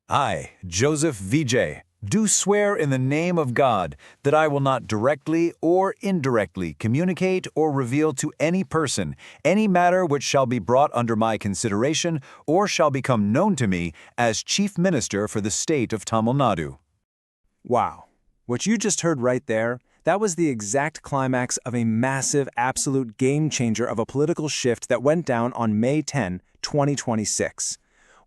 I, Joseph Vijay, do swear in the name of God that I will not directly or indirectly communicate or reveal to any person any matter which shall be brought under my consideration or shall become known to me as Chief Minister for the state of Tamil Nadu. Wow. What you just heard right there, that was the exact climax of a massive, absolute game changer of a political shift that went down on May 10, 2026.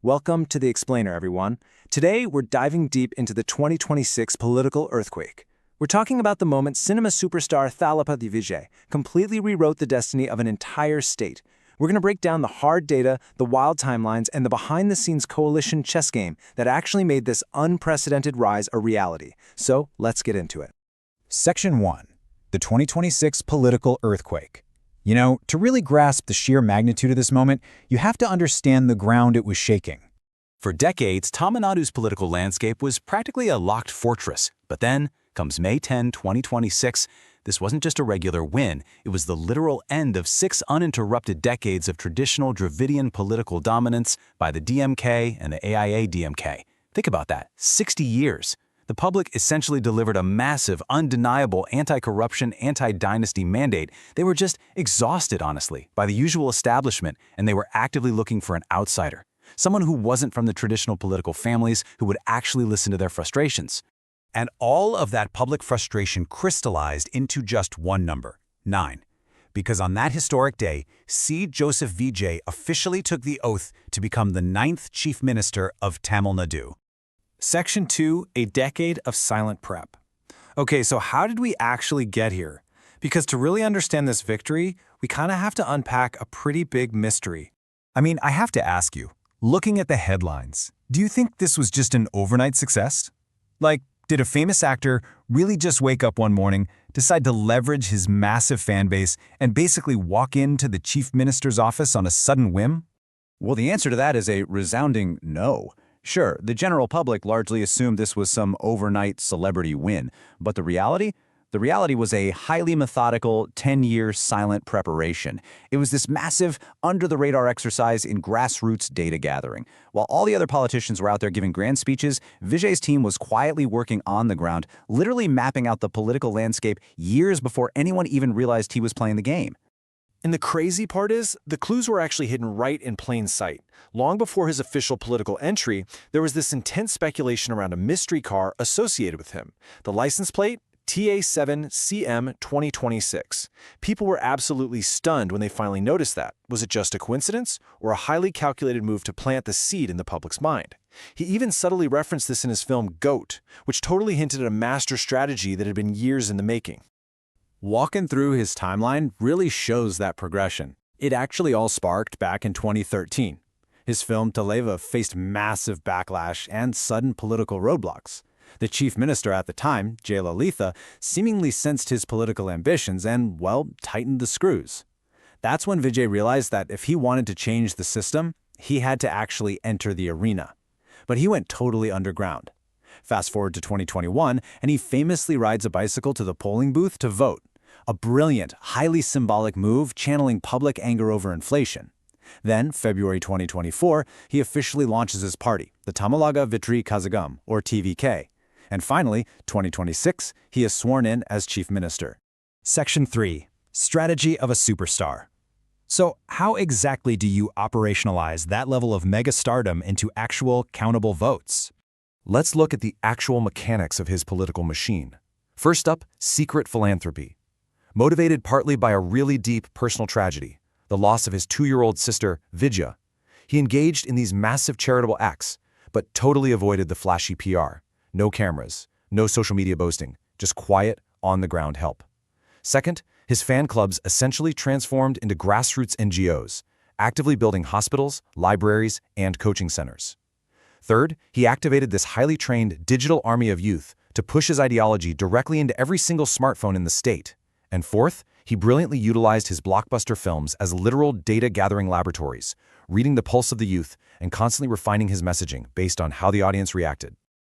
Welcome to The Explainer, everyone. Today, we're diving deep into the 2026 political earthquake. We're talking about the moment cinema superstar Thalapathy Vijay completely rewrote the destiny of an entire state. We're going to break down the hard data, the wild timelines, and the behind-the-scenes coalition chess game that actually made this unprecedented rise a reality. So, let's get into it. Section 1. The 2026 Political Earthquake. You know, to really grasp the sheer magnitude of this moment, you have to understand the ground it was shaking. For decades, Tamil Nadu's political landscape was practically a locked fortress. But then, comes May 10, 2026, this wasn't just a regular win, it was the literal end of 6 uninterrupted decades of traditional Dravidian political dominance by the DMK and the AIA-DMK. Think about that, 60 years. The public essentially delivered a massive, undeniable anti-corruption, anti-dynasty mandate. They were just exhausted, honestly, by the usual establishment, and they were actively looking for an outsider. Someone who wasn't from the traditional political families who would actually listen to their frustrations. And all of that public frustration crystallized into just one number, 9. Because on that historic day, C. Joseph Vijay officially took the oath to become the 9th Chief Minister of Tamil Nadu. Section 2, a decade of silent prep. Okay, so how did we actually get here? Because to really understand this victory, we kind of have to unpack a pretty big mystery. I mean, I have to ask you, looking at the headlines, do you think this was just an overnight success? Like, did a famous actor really just wake up one morning, decide to leverage his massive fan base, and basically walk into the chief minister's office on a sudden whim? Well, the answer to that is a resounding no. Sure, the general public largely assumed this was some overnight celebrity win, but the reality was a highly methodical, 10-year silent preparation. It was this massive, under-the-radar exercise in grassroots data gathering. While all the other politicians were out there giving grand speeches, Vijay's team was quietly working on the ground, literally mapping out the political landscape years before anyone even realized he was playing the game. And the crazy part is, the clues were actually hidden right in plain sight. Long before his official political entry, there was this intense speculation around a mystery car associated with him. The license plate? TA7CM 2026. People were absolutely stunned when they finally noticed that. Was it just a coincidence, or a highly calculated move to plant the seed in the public's mind? He even subtly referenced this in his film Goat, which totally hinted at a master strategy that had been years in the making. Walking through his timeline really shows that progression. It actually all sparked back in 2013. His film Tamilaga faced massive backlash and sudden political roadblocks. The chief minister at the time, Jayalalitha, seemingly sensed his political ambitions and, well, tightened the screws. That's when Vijay realized that if he wanted to change the system, he had to actually enter the arena. But he went totally underground. Fast forward to 2021, and he famously rides a bicycle to the polling booth to vote. A brilliant, highly symbolic move channeling public anger over inflation. Then, February 2024, he officially launches his party, the Tamilaga Vettri Kazhagam, or TVK. And finally, 2026, he is sworn in as Chief Minister. Section 3. Strategy of a superstar. So, how exactly do you operationalize that level of mega-stardom into actual, countable votes? Let's look at the actual mechanics of his political machine. First up, secret philanthropy. Motivated partly by a really deep personal tragedy, the loss of his 2-year-old sister, Vijay, he engaged in these massive charitable acts, but totally avoided the flashy PR. No cameras, no social media boasting, just quiet, on-the-ground help. Second, his fan clubs essentially transformed into grassroots NGOs, actively building hospitals, libraries, and coaching centers. Third, he activated this highly trained digital army of youth to push his ideology directly into every single smartphone in the state. And fourth, he brilliantly utilized his blockbuster films as literal data-gathering laboratories, reading the pulse of the youth and constantly refining his messaging based on how the audience reacted.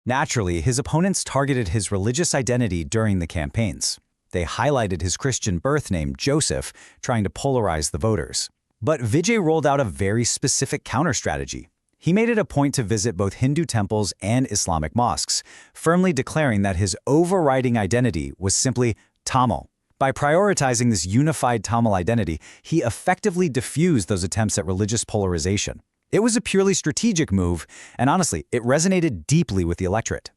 Naturally, his opponents targeted his religious identity during the campaigns. They highlighted his Christian birth name, Joseph, trying to polarize the voters. But Vijay rolled out a very specific counter-strategy. He made it a point to visit both Hindu temples and Islamic mosques, firmly declaring that his overriding identity was simply Tamil. By prioritizing this unified Tamil identity, he effectively diffused those attempts at religious polarization. It was a purely strategic move, and honestly, it resonated deeply with the electorate.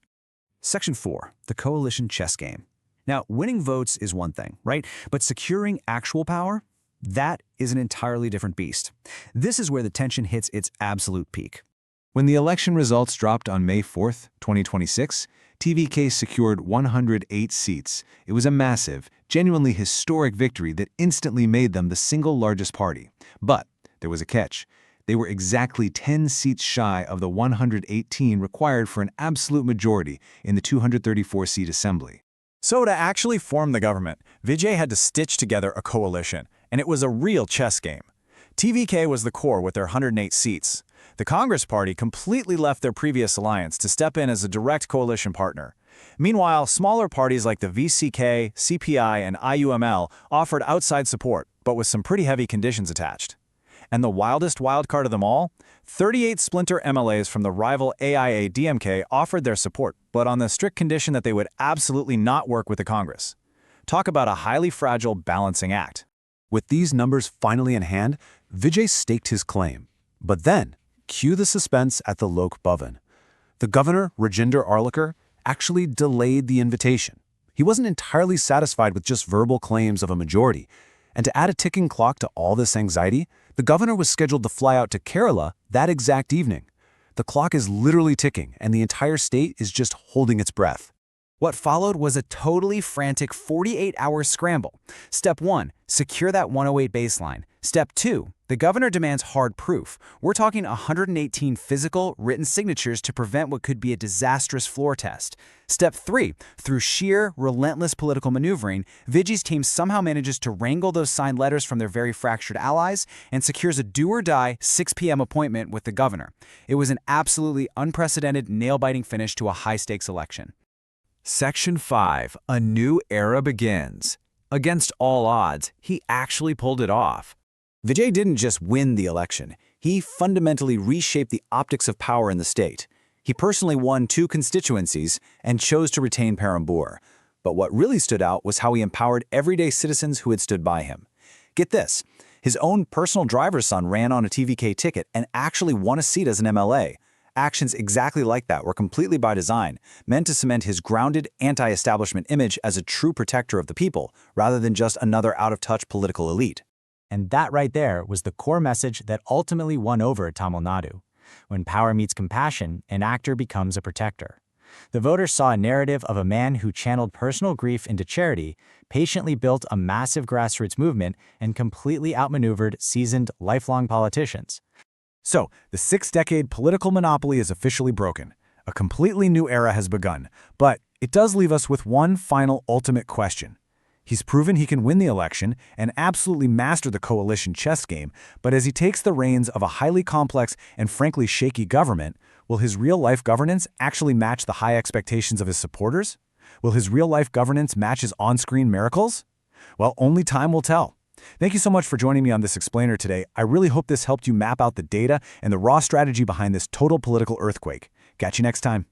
Section 4. The coalition chess game. Now, winning votes is one thing, right? But securing actual power? That is an entirely different beast. This is where the tension hits its absolute peak. When the election results dropped on May 4th, 2026, TVK secured 108 seats. It was a massive, genuinely historic victory that instantly made them the single largest party. But there was a catch. They were exactly 10 seats shy of the 118 required for an absolute majority in the 234-seat assembly. So to actually form the government, Vijay had to stitch together a coalition, and it was a real chess game. TVK was the core with their 108 seats. The Congress Party completely left their previous alliance to step in as a direct coalition partner. Meanwhile, smaller parties like the VCK, CPI, and IUML offered outside support, but with some pretty heavy conditions attached. And the wildest wildcard of them all? 38 splinter MLAs from the rival AIA-DMK offered their support, but on the strict condition that they would absolutely not work with the Congress. Talk about a highly fragile balancing act. With these numbers finally in hand, Vijay staked his claim. But then, cue the suspense at the Lok Bhavan. The governor, Rajinder Arlikar, actually delayed the invitation. He wasn't entirely satisfied with just verbal claims of a majority. And to add a ticking clock to all this anxiety, the governor was scheduled to fly out to Kerala that exact evening. The clock is literally ticking, and the entire state is just holding its breath. What followed was a totally frantic 48-hour scramble. Step 1, secure that 108 baseline. Step 2, the governor demands hard proof. We're talking 118 physical, written signatures to prevent what could be a disastrous floor test. Step 3, through sheer, relentless political maneuvering, Vijay's team somehow manages to wrangle those signed letters from their very fractured allies and secures a do-or-die 6 p.m. appointment with the governor. It was an absolutely unprecedented, nail-biting finish to a high-stakes election. Section 5. A new era begins. Against all odds, he actually pulled it off. Vijay didn't just win the election. He fundamentally reshaped the optics of power in the state. He personally won 2 constituencies and chose to retain Perambur. But what really stood out was how he empowered everyday citizens who had stood by him. Get this, his own personal driver's son ran on a TVK ticket and actually won a seat as an MLA. Actions exactly like that were completely by design, meant to cement his grounded, anti-establishment image as a true protector of the people, rather than just another out-of-touch political elite. And that right there was the core message that ultimately won over Tamil Nadu. When power meets compassion, an actor becomes a protector. The voters saw a narrative of a man who channeled personal grief into charity, patiently built a massive grassroots movement, and completely outmaneuvered seasoned, lifelong politicians. So, the 6-decade political monopoly is officially broken. A completely new era has begun. But it does leave us with one final ultimate question. He's proven he can win the election and absolutely master the coalition chess game, but as he takes the reins of a highly complex and frankly shaky government, will his real-life governance actually match the high expectations of his supporters? Will his real-life governance match his on-screen miracles? Well, only time will tell. Thank you so much for joining me on this explainer today. I really hope this helped you map out the data and the raw strategy behind this total political earthquake. Catch you next time.